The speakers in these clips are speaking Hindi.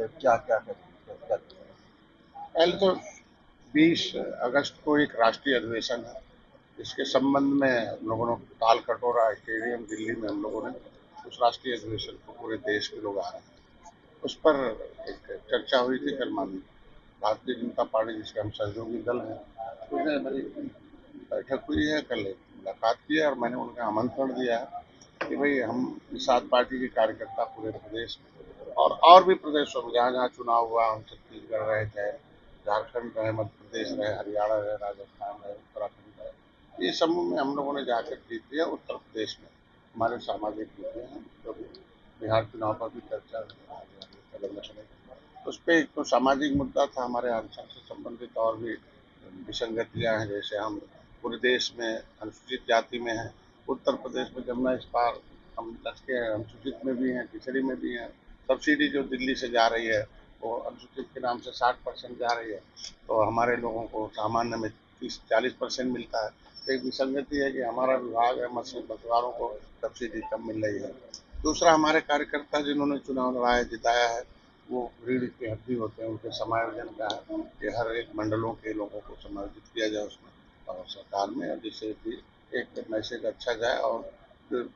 क्या क्या करते हैं? पहले तो 20 अगस्त को एक राष्ट्रीय अधिवेशन है। इसके संबंध में हम लोगों ने ताल कटोरा स्टेडियम दिल्ली में हम लोगों ने उस राष्ट्रीय अधिवेशन को पूरे देश के लोग आ रहे हैं। उस पर एक चर्चा हुई थी कल माननीय भारतीय जनता पार्टी जिसके हम सहयोगी दल हैं, उसने मेरी बैठक हुई है, कल एक मुलाकात की है और मैंने उनका आमंत्रण दिया है कि भाई हम निषाद पार्टी के कार्यकर्ता पूरे प्रदेश में और भी प्रदेशों में जहाँ जहाँ चुनाव हुआ, हम छत्तीसगढ़ रहे, चाहे झारखंड रहे, मध्य प्रदेश रहे, हरियाणा रहे, राजस्थान रहे, उत्तराखंड रहे, ये समूह में हम लोगों ने जाकर जीत लिया। उत्तर प्रदेश में हमारे सामाजिक मुद्दे हैं, तो बिहार चुनाव पर भी चर्चा कदम रखने उस पर एक तो सामाजिक मुद्दा था, हमारे आरक्षण से संबंधित और भी विसंगतियां हैं। जैसे हम पूरे देश में अनुसूचित जाति में हैं, उत्तर प्रदेश में जमुना इस बार हम लटके हैं, अनुसूचित में भी हैं, पिछड़ी में भी हैं। सब्सिडी जो दिल्ली से जा रही है वो अनुसूचित के नाम से 60% जा रही है, तो हमारे लोगों को सामान्य में 30-40% मिलता है। तो एक विसंगति है कि हमारा विभाग है, मछुआरों को सब्सिडी कम मिल रही है। दूसरा, हमारे कार्यकर्ता जिन्होंने चुनाव लड़ाया जिताया है, वो रीढ़ की हड्डी होते हैं, उनके समायोजन का है कि हर एक मंडलों के लोगों को समायोजित किया जाए उसमें और सरकार में, और जिससे कि एक मैसेज अच्छा जाए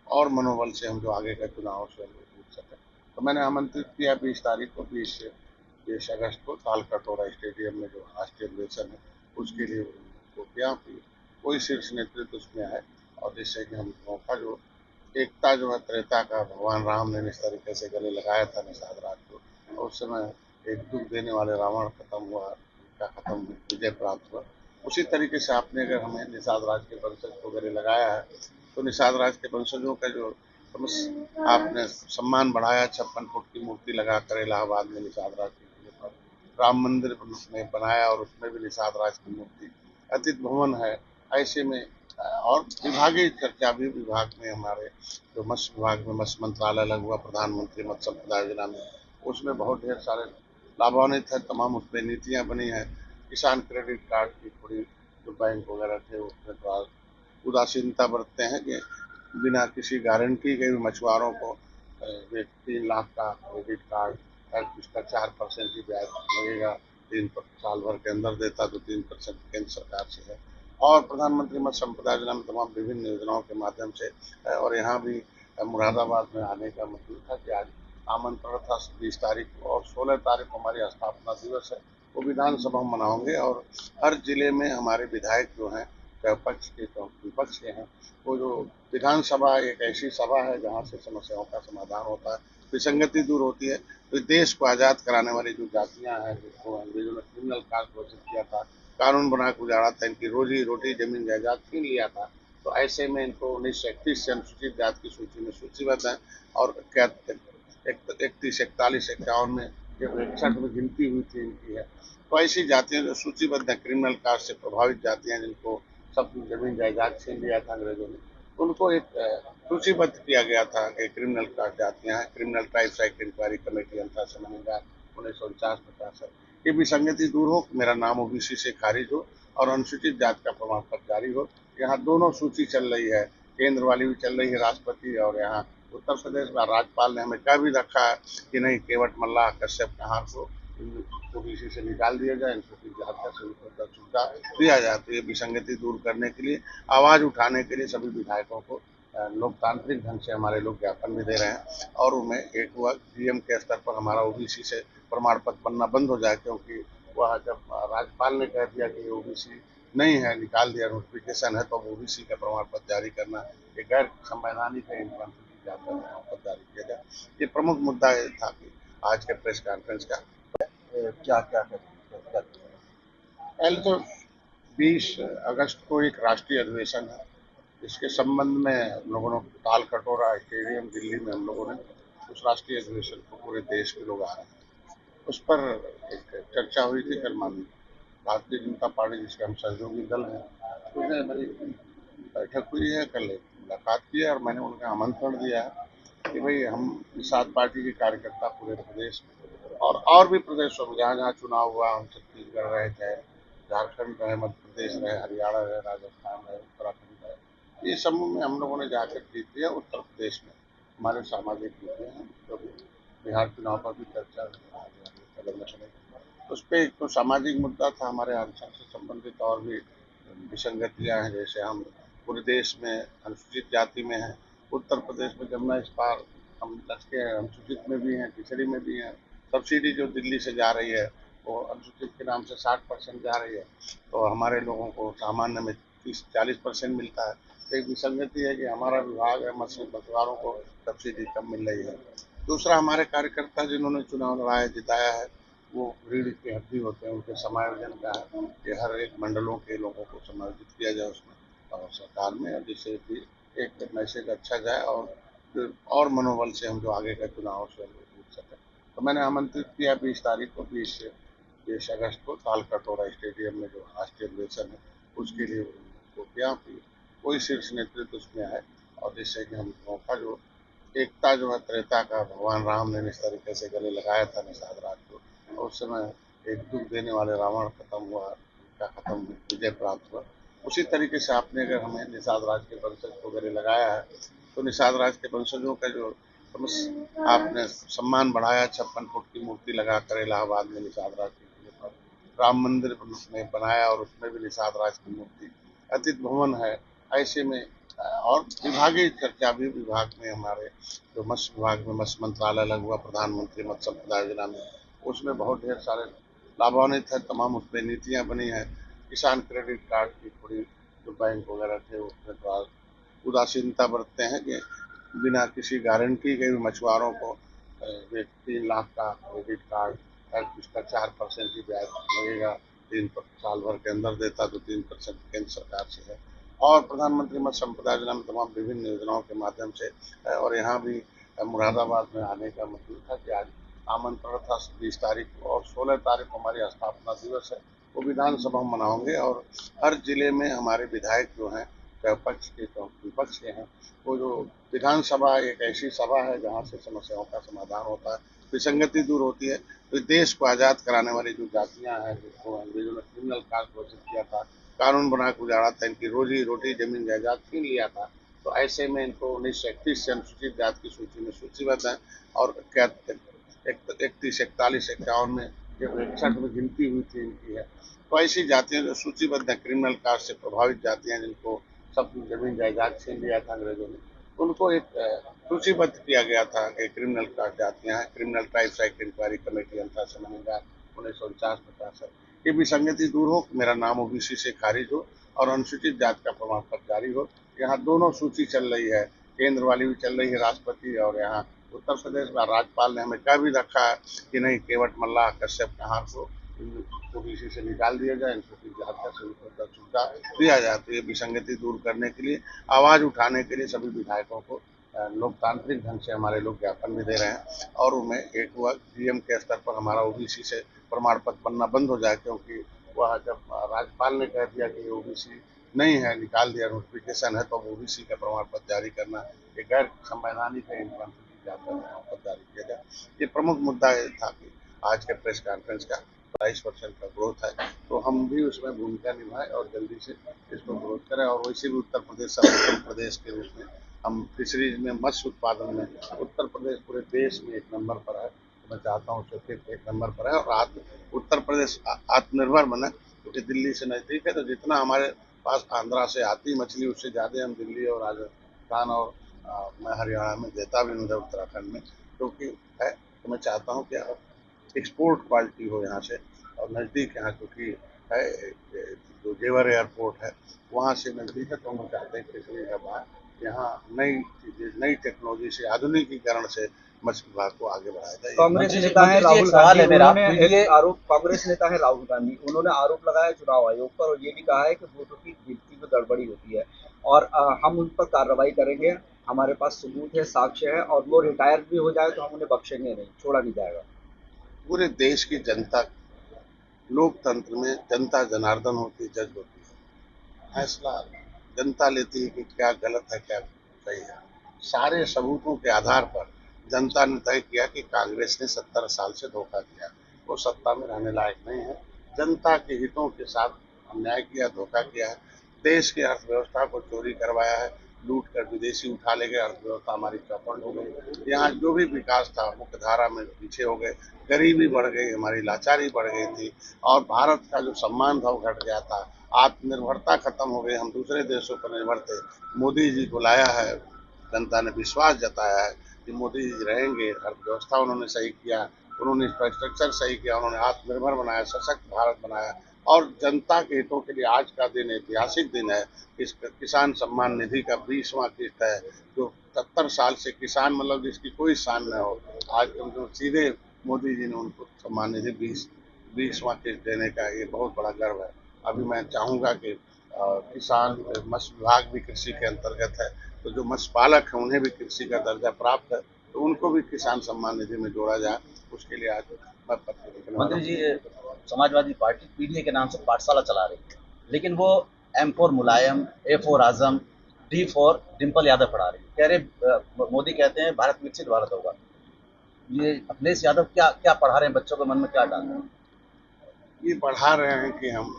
और मनोबल से हम जो आगे का चुनाव से हम जीत सकें। तो मैंने आमंत्रित किया 20 तारीख को, 20 अगस्त को ताल कटोरा स्टेडियम में जो राष्ट्रीय अधिवेशन है उसके लिए उनको किया कि कोई शीर्ष नेतृत्व उसमें आए, और जिससे कि हम लोगों का जो एकता जो है, त्रेता का भगवान राम ने जिस तरीके से गले लगाया था निषाद राज को, और उस समय एक दुख देने वाले रावण खत्म हुआ, उनका खत्म विजय प्राप्त हुआ। उसी तरीके से आपने अगर हमें निषाद राज के वंशज को गले लगाया है, तो निषाद राज के वंशजों का जो आपने सम्मान बढ़ाया, 56 फुट की मूर्ति लगाकर इलाहाबाद में निषाद राज के किले पर राम मंदिर में बनाया और उसमें भी निषाद राज की मूर्ति, अतिथि भवन है। ऐसे में और विभागीय चर्चा भी विभाग में हमारे जो मत्स्य विभाग में मत्स्य मंत्रालय लगा हुआ, प्रधानमंत्री मत्स्य संपदा योजना में, उसमें बहुत ढेर सारे लाभान्वित है, तमाम उसमें नीतियां बनी है। किसान क्रेडिट कार्ड की थोड़ी जो बैंक वगैरह थे उसमें थोड़ा उदासीनता बरतते हैं कि बिना किसी गारंटी के भी मछुआरों को 3 लाख का क्रेडिट कार्ड है, उसका 4% ही ब्याज लगेगा, 3 साल भर के अंदर देता तो 3% केंद्र सरकार से है। और प्रधानमंत्री मत्स्य संपदा योजना में तमाम विभिन्न योजनाओं के माध्यम से और यहाँ भी मुरादाबाद में आने का मतलब था कि आज आमंत्रण था 20 तारीख को, और 16 तारीख को हमारी स्थापना दिवस है, वो विधानसभा में मनाओगे। और हर जिले में हमारे विधायक जो हैं, चाहे पक्ष के चाहे विपक्ष के हैं, वो जो विधानसभा एक ऐसी सभा है जहाँ से समस्याओं का समाधान होता है, विसंगति दूर होती है। तो देश को आज़ाद कराने वाली जो जातियाँ हैं, जिसको अंग्रेजों ने क्रिमिनल कार्ड घोषित किया था, कानून बना के उजाड़ा था, इनकी रोजी रोटी जमीन जायदाद छीन लिया था, तो ऐसे में इनको 1931 से अनुसूचित जाति की सूची में सूचीबद्ध है। और क्या 31, 41, 51 में जब 61 में गिनती हुई थी इनकी है, तो ऐसी जातियां जो सूचीबद्ध है, क्रिमिनल कार्ड से प्रभावित जातियां जिनको सब जमीन जायदाद छीन लिया था अंग्रेजों ने, उनको एक सूचीबद्ध किया गया था कि क्रिमिनल कार्ड जातियां हैं। Criminal tribes act inquiry committee अंतर समन्वय 1949-50 ये विसंगति दूर हो, मेरा नाम ओबीसी से खारिज हो और अनुसूचित जाति का प्रमाण पत्र जारी हो। यहाँ दोनों सूची चल रही है, केंद्र वाली भी चल रही है राष्ट्रपति, और यहाँ उत्तर प्रदेश में राज्यपाल ने हमें कह भी रखा है कि नहीं, केवट मल्लाह कश्यप कहार को ओबीसी से निकाल दिया जाए, अनुसूचित जाति का सुविधा दिया जाए। तो ये विसंगति दूर करने के लिए, आवाज उठाने के लिए सभी विधायकों को लोकतांत्रिक ढंग से हमारे लोग ज्ञापन भी दे रहे हैं, और उनमें एक हुआ डीएम के स्तर पर हमारा ओबीसी से प्रमाण पत्र बनना बंद हो जाए, क्योंकि वह जब राज्यपाल ने कह दिया कि ओबीसी नहीं है, निकाल दिया, नोटिफिकेशन है, तो ओबीसी का प्रमाण पत्र जारी करना एक गैर संवैधानिक है, प्रमाण पत्र जारी किया जाए। ये प्रमुख मुद्दा था कि आज के प्रेस कॉन्फ्रेंस का। क्या क्या करते हैं? पहले तो 20 अगस्त को एक राष्ट्रीय अधिवेशन है। इसके संबंध में हम लोगों ने ताल कटोरा स्टेडियम दिल्ली में हम लोगों ने उस राष्ट्रीय अधिवेशन को पूरे देश के लोग आ रहे हैं। उस पर एक चर्चा हुई थी कल माननीय भारतीय जनता पार्टी जिसके हम सहयोगी दल हैं, उसने मेरी बैठक हुई है, कल एक मुलाकात की है और मैंने उनका आमंत्रण दिया है कि भाई हम निषाद पार्टी के कार्यकर्ता पूरे प्रदेश में और भी प्रदेशों में जहाँ जहाँ चुनाव हुआ, हम छत्तीसगढ़ रहे, चाहे झारखंड रहे, मध्य प्रदेश रहे, हरियाणा रहे, राजस्थान रहे, उत्तराखंड रहे, ये समूह में हम लोगों ने जाकर जीत लिया। उत्तर प्रदेश में हमारे सामाजिक मुद्दे हैं, तो बिहार चुनाव पर भी चर्चा जब मैं सुनी उस पर एक तो सामाजिक मुद्दा था, हमारे आरक्षण से संबंधित और भी विसंगतियां हैं। जैसे हम पूरे देश में अनुसूचित जाति में हैं, उत्तर प्रदेश में जमुना इस पार हम लटके हैं, अनुसूचित में भी हैं, पिछड़ी में भी हैं। सब्सिडी जो दिल्ली से जा रही है वो अनुसूचित के नाम से 60% जा रही है, तो हमारे लोगों को सामान्य में 30-40% मिलता है। तो एक विसंगति है कि हमारा विभाग है, मछुआरों को सब्सिडी कम मिल रही है। दूसरा, हमारे कार्यकर्ता जिन्होंने चुनाव लड़ाया जिताया है वो रीढ़ की हड्डी होते हैं, उनके समायोजन का है कि हर एक मंडलों के लोगों को समायोजित किया जाए उसमें और सरकार में, और जिससे कि एक मैसेज अच्छा जाए और मनोबल से हम जो आगे का चुनाव से जीत सकें। तो मैंने आमंत्रित किया 20 तारीख को, 20 अगस्त को तालकटोरा स्टेडियम में जो राष्ट्रीय अधिवेशन है उसके लिए उनको किया कि कोई शीर्ष नेतृत्व उसमें आए, और जिससे कि हम लोगों का जो एकता जो है, त्रेता का भगवान राम ने जिस तरीके से गले लगाया था निषाद राज को, और उस समय एक दुख देने वाले रावण खत्म हुआ, उनका खत्म विजय प्राप्त हुआ। उसी तरीके से आपने अगर हमें निषाद राज के वंशज को गले लगाया है, तो निषाद राज के वंशजों का जो आपने सम्मान बढ़ाया, 56 फुट की मूर्ति लगाकर इलाहाबाद में निषाद राज की राम मंदिर में बनाया और उसमें भी निषाद राज की मूर्ति, अतिथि भवन है। ऐसे में और विभागीय चर्चा भी विभाग में हमारे जो मत्स्य विभाग में मत्स्य मंत्रालय लगा हुआ, प्रधानमंत्री मत्स्य संपदा योजना में, उसमें बहुत ढेर सारे लाभान्वित है, तमाम उस पर नीतियाँ बनी है। किसान क्रेडिट कार्ड की थोड़ी जो बैंक वगैरह थे उसमें थोड़ा उदासीनता बरतते हैं कि बिना किसी गारंटी के भी मछुआरों को 3 लाख का क्रेडिट कार्ड है, उसका 4% ही ब्याज लगेगा, 3 साल भर के अंदर देता तो 3% केंद्र सरकार से है। और प्रधानमंत्री मत्स्य संपदा योजना में तमाम विभिन्न योजनाओं के माध्यम से और यहाँ भी मुरादाबाद में आने का मतलब था कि आज आमंत्रण था 20 तारीख को, और 16 तारीख को हमारी स्थापना दिवस है, वो विधानसभा में मनाओगे। और हर जिले में हमारे विधायक जो हैं, चाहे पक्ष के चाहे विपक्ष के हैं, वो जो विधानसभा एक ऐसी सभा है जहाँ से समस्याओं का समाधान होता है, विसंगति दूर होती है। तो देश को आज़ाद कराने वाली जो जातियाँ हैं, जिसको अंग्रेजों ने क्रिमिनल कास्ट घोषित किया था, कानून बना के उजाड़ा था, इनकी रोजी रोटी जमीन जायदाद छीन लिया था, तो ऐसे में इनको 1931 से अनुसूचित जाति की सूची में सूचीबद्ध है। और क्या 31, 41, 51 में जब 61 में गिनती हुई थी इनकी है, तो ऐसी जातियां जो सूचीबद्ध है, क्रिमिनल कास्ट से प्रभावित जातियां जिनको सब जमीन जायदाद छीन लिया था अंग्रेजों ने, उनको एक सूचीबद्ध किया गया था कि क्रिमिनल कास्ट जातियां हैं। Criminal tribes act inquiry committee अंतरा समन्वय 1949-50 ये विसंगति दूर हो, मेरा नाम ओबीसी से खारिज हो और अनुसूचित जाति का प्रमाण पत्र जारी हो। यहाँ दोनों सूची चल रही है, केंद्र वाली भी चल रही है राष्ट्रपति, और यहाँ उत्तर प्रदेश में राज्यपाल ने हमें कह भी रखा है कि नहीं, केवट मल्लाह कश्यप कहार को ओबीसी से निकाल दिया जाए, अनुसूचित जाति का सुविधा दिया जाए। तो ये विसंगति दूर करने के लिए, आवाज उठाने के लिए सभी विधायकों को लोकतांत्रिक ढंग से हमारे लोग ज्ञापन भी दे रहे हैं, और उनमें एक हुआ डीएम के स्तर पर हमारा ओबीसी से प्रमाण पत्र बनना बंद हो जाए, क्योंकि वह जब राज्यपाल ने कह दिया कि ओबीसी नहीं है, निकाल दिया, नोटिफिकेशन है, तो ओबीसी का प्रमाण पत्र जारी करना एक गैर संवैधानिक है, प्रमाण पत्र जारी किया जाए। ये प्रमुख मुद्दा था कि आज के प्रेस कॉन्फ्रेंस का 22% का ग्रोथ है, तो हम भी उसमें भूमिका निभाएं और जल्दी से इसको ग्रोथ करें। और वैसे भी उत्तर प्रदेश सर्वोत्तम प्रदेश के रूप में हम फिशरीज में, मत्स्य उत्पादन में उत्तर प्रदेश पूरे देश में 1 नंबर पर है। तो मैं चाहता हूँ कि 1 नंबर पर है और उत्तर प्रदेश आत्मनिर्भर बने, क्योंकि दिल्ली से नजदीक है, तो जितना हमारे पास आंध्रा से आती मछली उससे ज्यादा हम दिल्ली और राजस्थान और मैं हरियाणा में देता भी उधर उत्तराखंड में, क्योंकि है। तो मैं चाहता हूँ कि एक्सपोर्ट क्वालिटी हो यहाँ से, और नज़दीक यहाँ क्योंकि है जो जेवर एयरपोर्ट है वहाँ से नज़दीक है, तो हम चाहते हैं कि इसलिए यहाँ नई चीजें, नई टेक्नोलॉजी से, आधुनिकीकरण से मत्स्य विभाग को आगे बढ़ाया जाए। कांग्रेस नेता है राहुल गांधी, उन्होंने एक आरोप, कांग्रेस नेता है राहुल गांधी, उन्होंने आरोप लगाया चुनाव आयोग पर और ये भी कहा है कि वोटों की गिनती में गड़बड़ी होती है और हम उन पर कार्रवाई करेंगे, हमारे पास सबूत है, साक्ष्य है, और वो रिटायर भी हो जाए तो हम उन्हें बख्शेंगे नहीं, छोड़ा नहीं जाएगा। पूरे देश की जनता, लोकतंत्र में जनता जनार्दन होती है, जज होती है, फैसला जनता लेती है कि क्या गलत है क्या सही है। सारे सबूतों के आधार पर जनता ने तय किया कि कांग्रेस ने 70 साल से धोखा किया, वो सत्ता में रहने लायक नहीं है। जनता के हितों के साथ अन्याय किया, धोखा किया है, देश की अर्थव्यवस्था को चोरी करवाया है, लूट कर विदेशी उठा ले गए, अर्थव्यवस्था हमारी चौपट हो गई। यहाँ जो भी विकास था मुख्य धारा में पीछे हो गए, गरीबी बढ़ गई, हमारी लाचारी बढ़ गई थी और भारत का जो सम्मान था वो घट गया था। आत्मनिर्भरता खत्म हो गई, हम दूसरे देशों पर निर्भर थे। मोदी जी को लाया है, जनता ने विश्वास जताया है कि मोदी जी रहेंगे। अर्थव्यवस्था उन्होंने सही किया, उन्होंने इंफ्रास्ट्रक्चर सही किया, उन्होंने आत्मनिर्भर बनाया, सशक्त भारत बनाया और जनता के हितों के लिए आज का दिन ऐतिहासिक दिन है। इस किसान सम्मान निधि का 20वां किस्त है, जो 70 साल से किसान मतलब जिसकी कोई शान न हो, आज उनको सीधे मोदी जी ने उनको सम्मान निधि 20वां किस्त देने का ये बहुत बड़ा गर्व है। अभी मैं चाहूँगा कि किसान मत्स्य विभाग भी कृषि के अंतर्गत है, तो जो मत्स्य पालक है उन्हें भी कृषि का दर्जा प्राप्त है, तो उनको भी किसान सम्मान निधि में जोड़ा जाए, उसके लिए आज मैं पत्र लिखने वाला हूं। मंत्री जी, समाजवादी पार्टी पीडीए के नाम से पाठशाला चला रही है, लेकिन वो M4 मुलायम, A4 आजम, D4 डिम्पल यादव पढ़ा रही है। कह रहे मोदी कहते हैं भारत विकसित भारत होगा। ये अखिलेश यादव क्या क्या पढ़ा रहे हैं, बच्चों के मन में क्या डाल रहे हैं? ये पढ़ा रहे हैं कि हम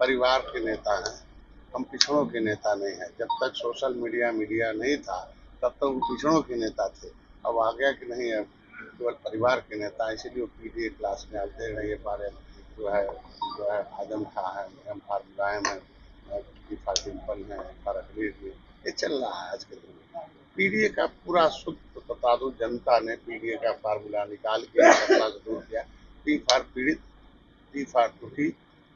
परिवार के नेता हैं, हम पिछड़ों के नेता नहीं हैं। जब तक सोशल मीडिया नहीं था तब तक वो पिछड़ों के नेता थे, अब आ गया कि नहीं है केवल परिवार के नेता, इसीलिए वो पीडीए क्लास में आते रहे। ये बारे जो है आजम खां है, M4 मुलायम है, D4 डिम्पल है, M4 अखिलेश है, ये चल रहा है आज के दिन में। पीडीए का पूरा शुद्ध बता दो, जनता ने पीडीए का फार्मूला निकाल के सत्ता से दूर किया। D4 पीड़ित, D4 दुखी,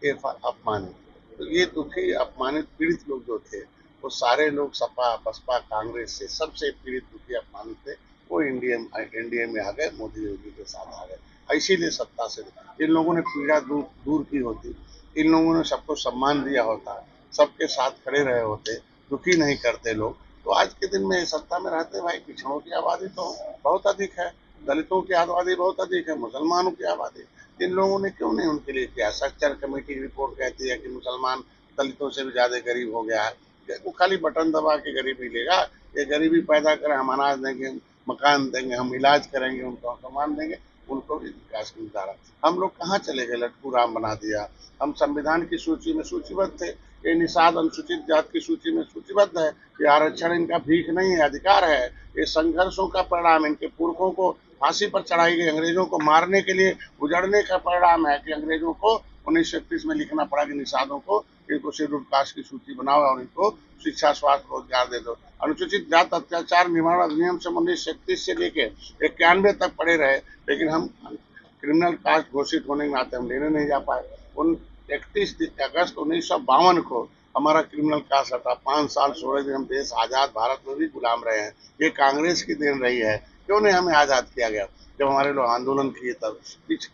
A4 अपमानित। तो ये दुखी अपमानित पीड़ित लोग जो थे वो सारे लोग सपा बसपा कांग्रेस से सबसे पीड़ित दुखी अपमानित थे, वो एनडीए में आ गए, मोदी योगी के साथ आ गए। इसीलिए सत्ता से इन लोगों ने पीड़ा दूर की होती, इन लोगों ने सबको सम्मान दिया होता, सबके साथ खड़े रहे होते, दुखी नहीं करते लोग, तो आज के दिन में सत्ता में रहते। भाई पिछड़ों की आबादी तो बहुत अधिक है, दलितों की आबादी बहुत अधिक है, मुसलमानों की आबादी, इन लोगों ने क्यों नहीं उनके लिए किया? स्ट्रक्चर कमेटी की रिपोर्ट कहती है कि मुसलमान दलितों से भी ज्यादा गरीब हो गया है। वो खाली बटन दबा के गरीबी लेगा, ये गरीबी पैदा करें, हम अनाज देंगे, मकान देंगे, हम इलाज करेंगे, उनको सम्मान देंगे, उनको भी विकास की धारा। हम लोग कहाँ चले गए? लटकू राम बना दिया। हम संविधान की सूची में सूचीबद्ध थे, ये निषाद अनुसूचित जाति की सूची में सूचीबद्ध है। ये आरक्षण इनका भीख नहीं है, अधिकार है। ये संघर्षों का परिणाम, इनके पुरखों को फांसी पर चढ़ाई गई, अंग्रेजों को मारने के लिए उजड़ने का परिणाम है कि अंग्रेजों को 1931 में लिखना पड़ा कि निषादों को इनको शेड्यूल कास्ट की सूची बनाओ और इनको शिक्षा, स्वास्थ्य, रोजगार दे दो। अनुसूचित जात अत्याचार निवारण अधिनियम से 1931 से लेके 91 तक पड़े रहे, लेकिन हम क्रिमिनल कास्ट घोषित होने के नाते हम लेने नहीं जा पाए। 31 अगस्त 1952 को हमारा क्रिमिनल कास्ट हटा। 5 साल 16 दिन हम देश आजाद भारत में भी गुलाम रहे हैं। ये कांग्रेस की देन रही है। क्यों नहीं हमें आजाद किया गया? जब हमारे लोग आंदोलन किए तब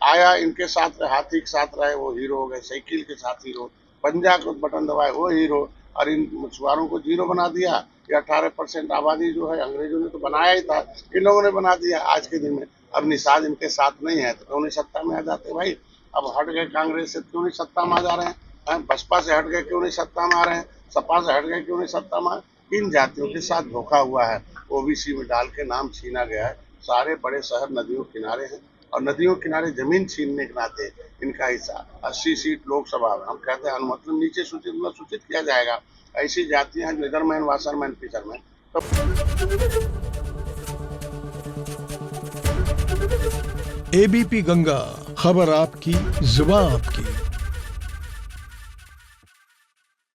आया, इनके साथ हाथी के साथ रहे वो हीरो हो गए, साइकिल के साथ हीरो, पंजा को बटन दबाए वो हीरो, और इन मछुआरों को जीरो बना दिया। ये 18% आबादी जो है अंग्रेजों ने तो बनाया ही था, इन लोगों ने बना दिया। आज के दिन में अब निषाद इनके साथ नहीं है तो क्यों नहीं सत्ता में आ जाते भाई? अब हट गए कांग्रेस से, क्यों नहीं सत्ता में आ जा रहे हैं? बसपा से हट गए, क्यों नहीं सत्ता में आ रहे हैं? सपा से हट गए, क्यों नहीं सत्ता में? इन जातियों के साथ धोखा हुआ है, ओबीसी में डाल के नाम छीना गया है। सारे बड़े शहर नदियों किनारे हैं और नदियों किनारे जमीन छीनने के नाते इनका हिस्सा 80 सीट लोकसभा हम कहते हैं अनुमति नीचे सूचित किया जाएगा। ऐसी जातियां हैं लेदरमैन, वाशरमैन, फिशरमैन। एबीपी गंगा, खबर आपकी, जुबान आपकी।